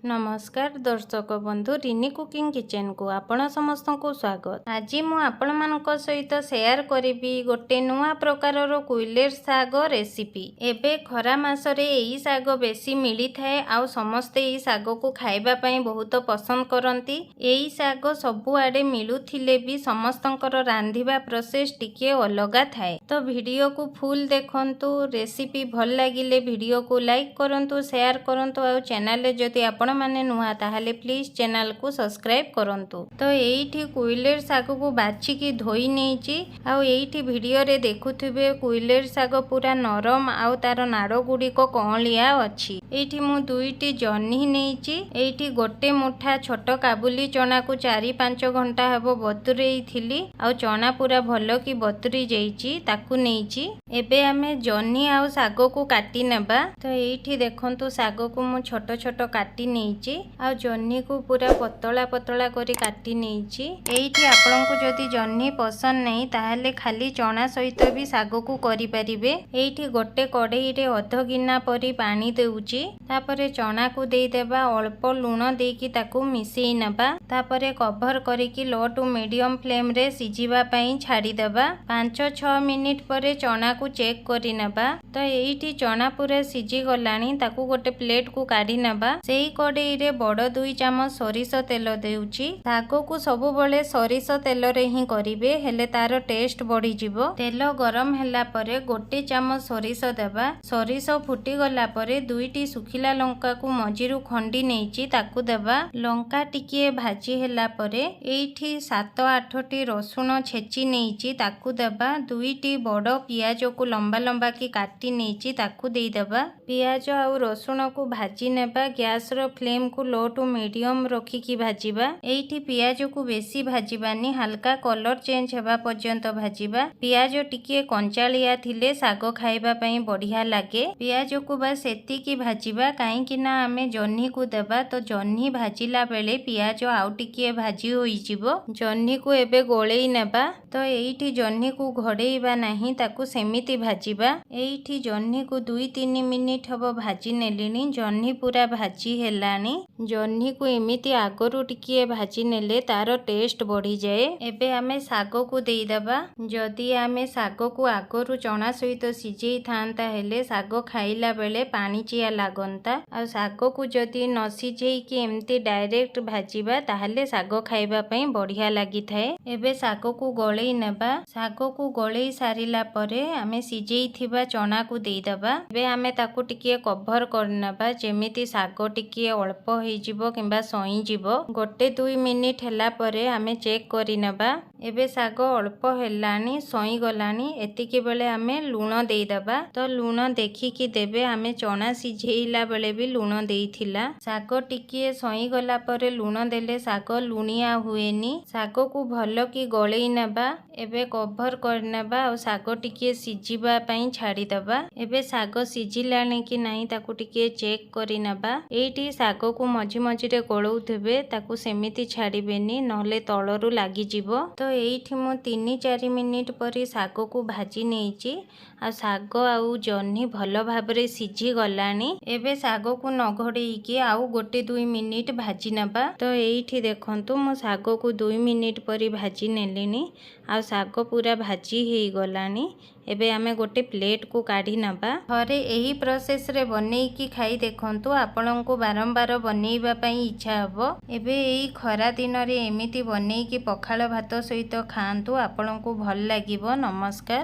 नमस्कार दर्शक बंधु रिनी कुकिंग किचन को आपण समस्त को स्वागत। आज मु आपण मानक सहित शेयर करी गोटे नुआ प्रकार कुइलेर साग रेसिपी। एबे खरा मासरे एई साग बेसी मिली थाए आउ समस्ते एई साग को खाइबा पई बहुत पसंद करंती। एई साग सबु आडे मिलुथिले भी समस्तंकर रांधिबा प्रोसेस टिके अलगा थाए। तो वीडियो को फुल देखंतु। रेसिपी भल लागिले वीडियो को लाइक करंतु, शेयर करंतु आउ चैनल रे जदि आपण माने नुआ ताहले प्लीज चैनल को सब्सक्राइब करंतु। तो एइठी कुइलेर साग को बाछि की धोई नेची आउ एइठी वीडियो रे देखुथिबे कुइलेर साग पूरा नरम आउ तार नाड़ गुडी को कॉलिया अछि। एइठी मु दुईटी जन्ही नेची। एइठी गोटे मुठा छोट काबुली चना को 4-5 घंटा हबो बतुरेई थिली आउ चना पूरा भलो की बतुरी जाईची ताकू नेची। एबे हमें जन्ही आउ साग को काटी नेबा। तो एइठी देखंतु साग को मु छोट छोट काटी नेची आ जन्ही को पूरा पतला पतला करी काटी नेची। एइठी आपनको जदि जन्ही पसंद नहीं ताहले खाली चना सहित भी साग को करि परिबे। एइठी गोटे कढ़ई रे अध गिना परी पानी देउची। तापरे चना को देई देबा, अल्प लूण देकी ताकू मिसेई नेबा। तापरे कवर करिकी लो टू मीडियम फ्लेम रे सिझिबा पई छाड़ी देबा। 5-6 मिनिट परे चना को चेक करि नेबा। तो एइठी चना पूरा सिझी गलानी ताकू गोटे प्लेट को काढी नेबा। सेही कढ़ई रे बड़ 2 चामच सरिष तेल देउची। साग को सबु बळे सरिष तेल रे ही करिवे हेले तार टेस्ट बढ़ी जिवो। तेल गरम हैला परे गोटे चामच सरिष देबा। सरिष फुटी गला परे 2टी सुखिला लंका को मझिरु खंडी नेची ताकू देबा। लंका टिकिए भाजी हैला परे एइठी 7-8टी रसुण छेची नेची ताकू देबा। 2टी बड़ पियाज को लंबा लंबा की काटी नेची ताकू देई देबा। पियाज आउ रसुण को भाजी नेबा। गैस रो फ्लेम को लो टू मीडियम रखी की भाजीबा। एइठी पियाज को बेसी भाजीबानी, हल्का कलर चेंज हेबा पर्यंत भाजीबा। पियाज टिके कंचालिया थिले साग खाइबा पई बढ़िया लागे। पियाज को बस एति की भाजीबा काई कि ना हमें जन्ही को देबा। तो जन्ही भाजीला बेले पियाज आउ टिके भाजी होई जिवो। जन्ही को एबे गोळेई नेबा। तो एइठी जन्ही को घोड़ेइबा नाही, ताकू सेमिति भाजीबा। एइठी जन्ही को 2-3 मिनिट हबो भाजी नेलिनी। जन्ही पूरा भाजी हेलानी। जन्ही को एमिति आगरु टिके भाजी नेले तार टेस्ट बढ़ी जाए। एबे हमें साग को देई देबा। जदि हमें साग को आगरु चना सहित सिझेई थांता हेले साग खाइला बेले पानी चिया लागंता। आ साग को जदि न सिझेई कि एमिति डायरेक्ट भाजीबा ताहले साग खाइबा पई बढ़िया लागि थाए। एबे साग को गळेई नेबा। साग को गळेई सारिला परे हमें सिझेई थिबा चना को देई देबा। एबे हमें ताकू टिके कवर करनेबा जेमिति साग टिके अल्प होई जिवो किंबा सई जिवो। 1-2 मिनिट हैला परे हमें चेक करि नेबा। एबे साग अल्प हेलानी, सई गलानी। एतिके बेले हमें लूण देई देबा। तो लूण देखि की देबे। हमें चना सिझेइला बेले भी लूण देइथिला। साग टिके सई गला परे लूण देले साग लुणिया हुएनी। साग को भलो की गळेई नेबा। एबे कवर करनेबा और साग टिके सिझिबा पई छाड़ी देबा। एबे साग सिझिलानी कि नाही ताकू टिके चेक करि नेबा। एइठी साग को मझी मझी रे गोळौथिबे, ताकू सेमिति छाड़िबेनी नहले तळरू लागि जिवो। तो एइठी मु 3-4 मिनिट परी साग को भाजी नेइची। आ साग आउ जन्ही भलो भाबरे सिझी गलानी। एबे साग को न घोड़ेइकी आउ 1-2 मिनिट भाजी नेबा। तो एइठी देखंतु मु साग को 2 मिनिट परी भाजी नेलिनी। आ साग पूरा भाजी हेई गलानी। एबे हमें गोटे प्लेट को काढ़ी नबा। थरे एही प्रोसेस रे बनेइकी खाई देखंतु, आपनको बारंबार बनेइबा पई इच्छा हबो। एबे एही खरा दिन रे एमिति बनेइकी पखाळ भात सहित खांतु, आपनको भल लागिबो। नमस्कार।